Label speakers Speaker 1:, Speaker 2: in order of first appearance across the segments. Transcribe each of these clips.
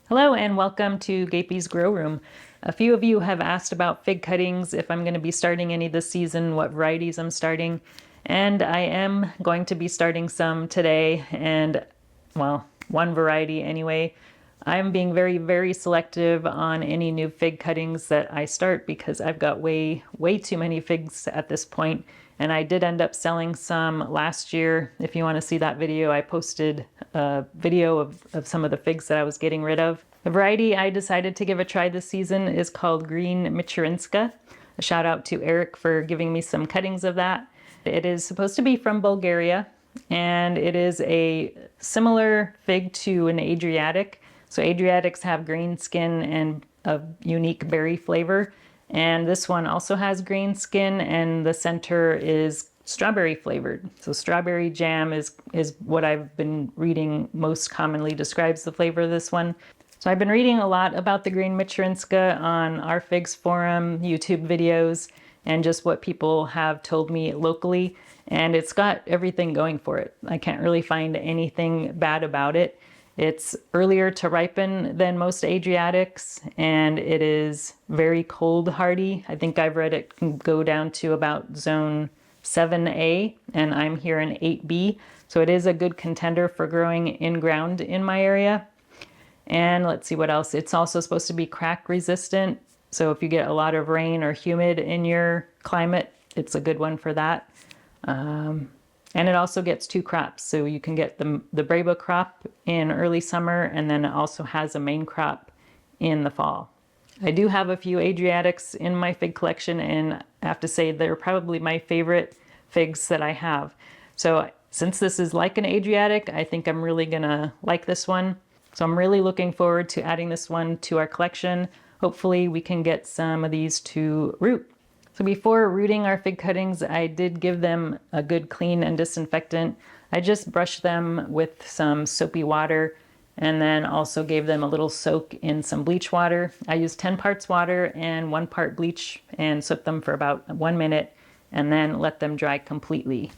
Speaker 1: Hello and welcome to Gapeys Grow Room. A few of you have asked about fig cuttings, if I'm going to be starting any this season, what varieties I'm starting, and I am going to be starting some today, and well, one variety anyway. I'm being very selective on any new fig cuttings that I start because I've got way too many figs at this point. And I did end up selling some last year. If you want to see that video, I posted a video of some of the figs that I was getting rid of. The variety I decided to give a try this season is called Green Michurinska. A shout out to Eric for giving me some cuttings of that. It is supposed to be from Bulgaria, and it is a similar fig to an Adriatic. So Adriatics have green skin and a unique berry flavor. And this one also has green skin, and the center is strawberry flavored. So strawberry jam is what I've been reading most commonly describes the flavor of this one. So I've been reading a lot about the Green Michurinska on our Figs forum, YouTube videos, and just what people have told me locally. And it's got everything going for it. I can't really find anything bad about it. It's earlier to ripen than most Adriatics, and it is very cold hardy. I think I've read it can go down to about zone 7A, and I'm here in 8B. So it is a good contender for growing in ground in my area. And let's see what else. It's also supposed to be crack resistant. So if you get a lot of rain or humid in your climate, it's a good one for that. And it also gets two crops. So you can get the Breba crop in early summer, and then it also has a main crop in the fall. I do have a few Adriatics in my fig collection, and I have to say they're probably my favorite figs that I have. So since this is like an Adriatic, I think I'm really gonna like this one. So I'm really looking forward to adding this one to our collection. Hopefully we can get some of these to root. So before rooting our fig cuttings, I did give them a good clean and disinfectant. I just brushed them with some soapy water and then also gave them a little soak in some bleach water. I used 10 parts water and 1 part bleach and soaked them for about 1 minute and then let them dry completely.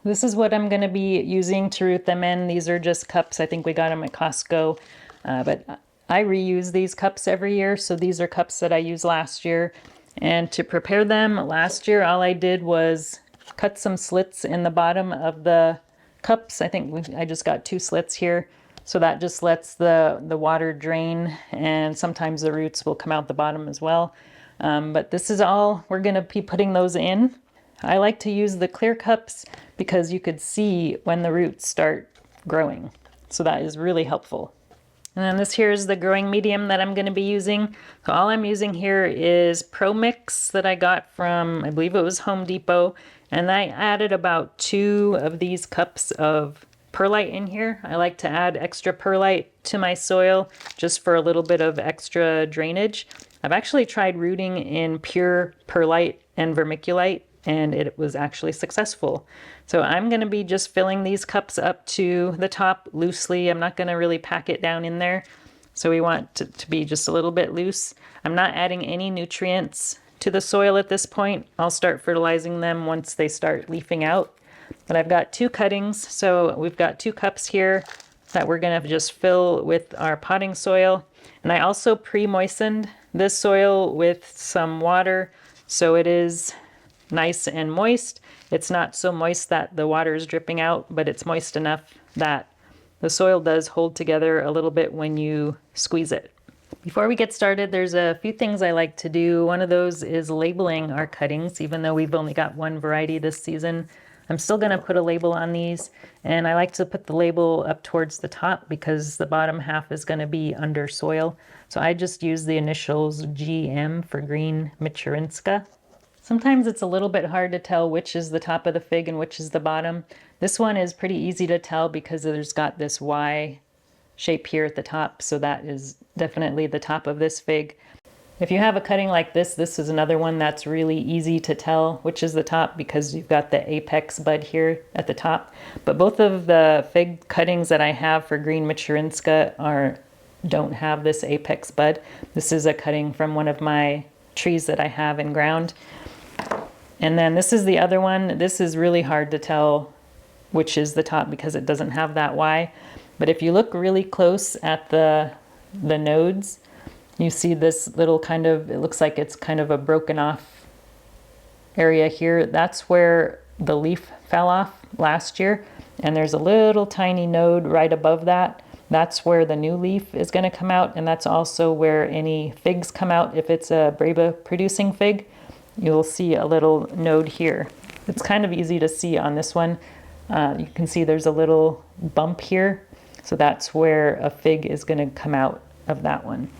Speaker 1: This is what I'm going to be using to root them in. These are just cups. I think we got them at Costco, but I reuse these cups every year. So these are cups that I used last year. And to prepare them, last year all I did was cut some slits in the bottom of the cups. I think I just got 2 slits here. So that just lets the water drain, and sometimes the roots will come out the bottom as well. But this is all we're going to be putting those in. I like to use the clear cups because you could see when the roots start growing. So that is really helpful. And then this here is the growing medium that I'm going to be using. So all I'm using here is Pro Mix that I got from, I believe it was Home Depot. And I added about 2 of these cups of perlite in here. I like to add extra perlite to my soil just for a little bit of extra drainage. I've actually tried rooting in pure perlite and vermiculite, and it was actually successful. So I'm going to be just filling these cups up to the top loosely. I'm not going to really pack it down in there. So we want it to be just a little bit loose. I'm not adding any nutrients to the soil at this point. I'll start fertilizing them once they start leafing out. But I've got 2 cuttings. So we've got 2 cups here that we're going to just fill with our potting soil. And I also pre-moistened this soil with some water, so it is nice and moist. It's not so moist that the water is dripping out, but it's moist enough that the soil does hold together a little bit when you squeeze it. Before we get started, there's a few things I like to do. One of those is labeling our cuttings. Even though we've only got 1 variety this season, I'm still going to put a label on these, and I like to put the label up towards the top because the bottom half is going to be under soil. So I just use the initials GM for Green Michurinska. Sometimes it's a little bit hard to tell which is the top of the fig and which is the bottom. This one is pretty easy to tell because there's got this Y shape here at the top, so that is definitely the top of this fig. If you have a cutting like this, this is another one that's really easy to tell which is the top because you've got the apex bud here at the top. But both of the fig cuttings that I have for Green Michurinska don't have this apex bud. This is a cutting from one of my trees that I have in ground. And then this is the other one. This is really hard to tell which is the top because it doesn't have that Y. But if you look really close at the the nodes. You see this little kind of, it looks like it's kind of a broken off area here. That's where the leaf fell off last year. And there's a little tiny node right above that. That's where the new leaf is going to come out. And that's also where any figs come out. If it's a Breba producing fig, you'll see a little node here. It's kind of easy to see on this one. You can see there's a little bump here. So that's where a fig is going to come out of that one.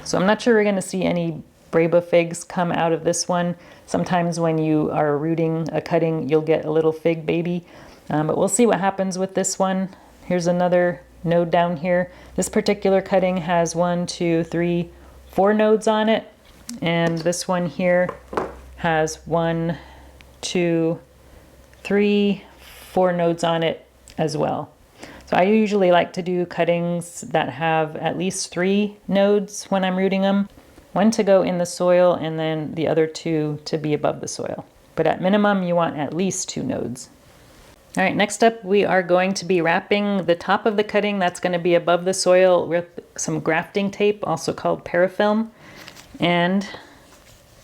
Speaker 1: So I'm not sure we're going to see any Breba figs come out of this one. Sometimes when you are rooting a cutting, you'll get a little fig baby. But we'll see what happens with this one. Here's another node down here. This particular cutting has 1, 2, 3, 4 nodes on it. And this one here has 1, 2, 3, 4 nodes on it as well. So I usually like to do cuttings that have at least 3 nodes when I'm rooting them. 1 to go in the soil and then the other 2 to be above the soil. But at minimum, you want at least 2 nodes. All right, next up, we are going to be wrapping the top of the cutting that's going to be above the soil with some grafting tape, also called parafilm. And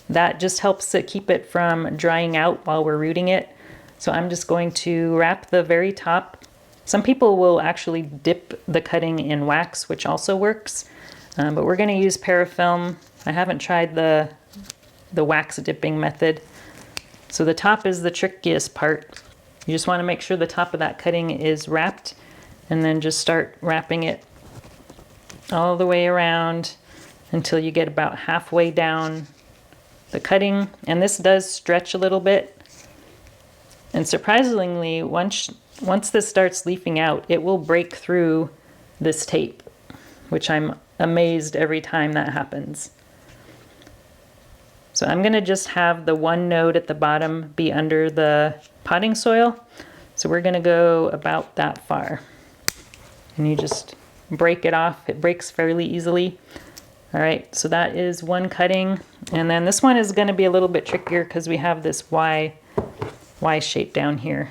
Speaker 1: that just helps it keep it from drying out while we're rooting it. So I'm just going to wrap the very top. Some people will actually dip the cutting in wax, which also works. But we're going to use parafilm. I haven't tried the wax dipping method. So the top is the trickiest part. You just want to make sure the top of that cutting is wrapped and then just start wrapping it all the way around until you get about halfway down the cutting. And this does stretch a little bit. And surprisingly, once this starts leafing out, it will break through this tape, which I'm amazed every time that happens. So I'm going to just have the 1 node at the bottom be under the potting soil. So we're going to go about that far. And you just break it off. It breaks fairly easily. All right, so that is 1 cutting. And then this one is going to be a little bit trickier because we have this Y shape down here.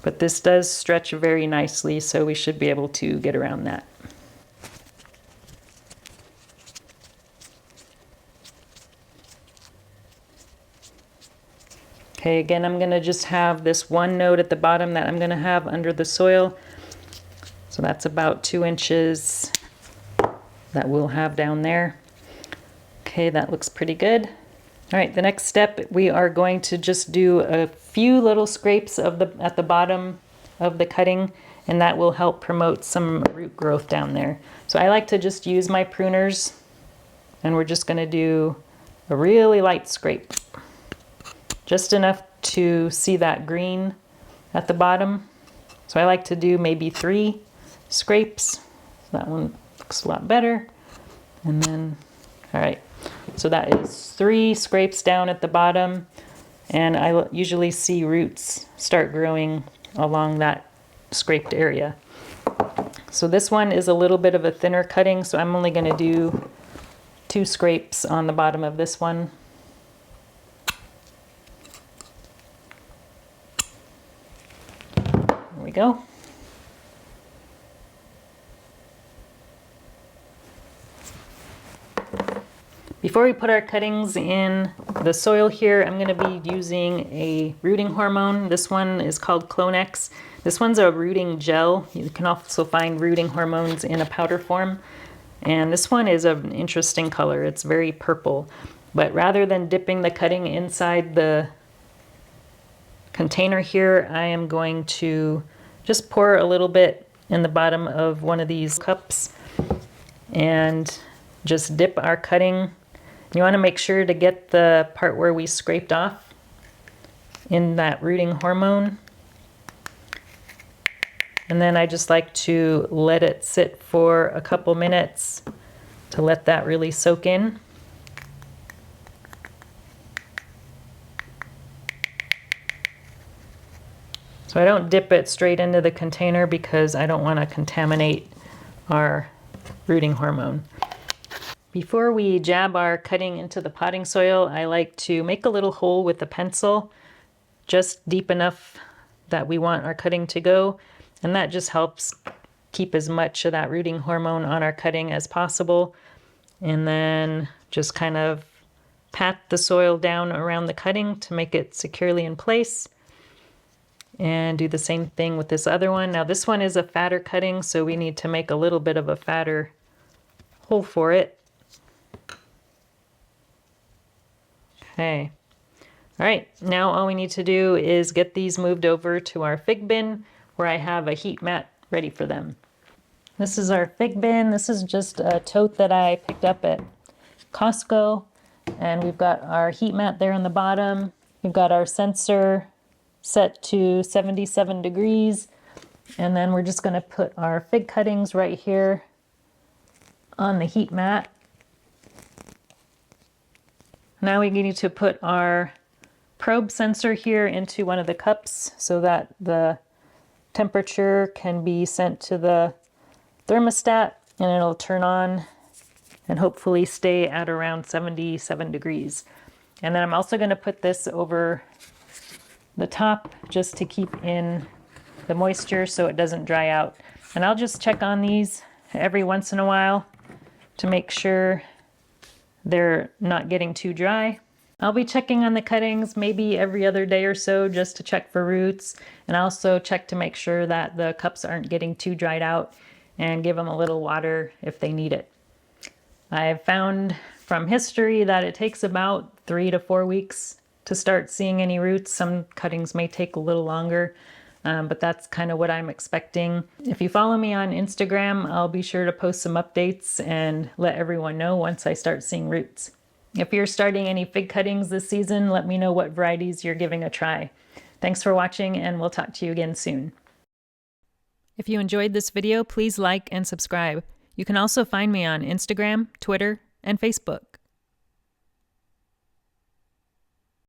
Speaker 1: But this does stretch very nicely, so we should be able to get around that. Okay, again, I'm going to just have this 1 node at the bottom that I'm going to have under the soil. So that's about 2 inches that we'll have down there. Okay, that looks pretty good. All right, the next step, we are going to just do a few little scrapes of at the bottom of the cutting, and that will help promote some root growth down there. So I like to just use my pruners, and we're just going to do a really light scrape. Just enough to see that green at the bottom. So I like to do maybe 3 scrapes. So that one looks a lot better. And then, all right, so that is 3 scrapes down at the bottom. And I usually see roots start growing along that scraped area. So this one is a little bit of a thinner cutting, so I'm only going to do 2 scrapes on the bottom of this one. There we go. Before we put our cuttings in the soil here, I'm going to be using a rooting hormone. This one is called Clonex. This one's a rooting gel. You can also find rooting hormones in a powder form. And this one is an interesting color. It's very purple. But rather than dipping the cutting inside the container here, I am going to just pour a little bit in the bottom of one of these cups and just dip our cutting. You want to make sure to get the part where we scraped off in that rooting hormone. And then I just like to let it sit for a couple minutes to let that really soak in. So I don't dip it straight into the container because I don't want to contaminate our rooting hormone. Before we jab our cutting into the potting soil, I like to make a little hole with a pencil, just deep enough that we want our cutting to go. And that just helps keep as much of that rooting hormone on our cutting as possible. And then just kind of pat the soil down around the cutting to make it securely in place. And do the same thing with this other one. Now this one is a fatter cutting, so we need to make a little bit of a fatter hole for it. Okay. All right, now all we need to do is get these moved over to our fig bin where I have a heat mat ready for them. This is our fig bin. This is just a tote that I picked up at Costco. And we've got our heat mat there on the bottom. We've got our sensor set to 77 degrees. And then we're just gonna put our fig cuttings right here on the heat mat. Now we need to put our probe sensor here into one of the cups so that the temperature can be sent to the thermostat and it'll turn on and hopefully stay at around 77 degrees. And then I'm also going to put this over the top just to keep in the moisture so it doesn't dry out. And I'll just check on these every once in a while to make sure they're not getting too dry. I'll be checking on the cuttings maybe every other day or so just to check for roots, and also check to make sure that the cups aren't getting too dried out and give them a little water if they need it. I've found from history that it takes about 3 to 4 weeks to start seeing any roots. Some cuttings may take a little longer, but that's kind of what I'm expecting. If you follow me on Instagram, I'll be sure to post some updates and let everyone know once I start seeing roots. If you're starting any fig cuttings this season, let me know what varieties you're giving a try. Thanks for watching, and we'll talk to you again soon. If you enjoyed this video, please like and subscribe. You can also find me on Instagram, Twitter, and Facebook.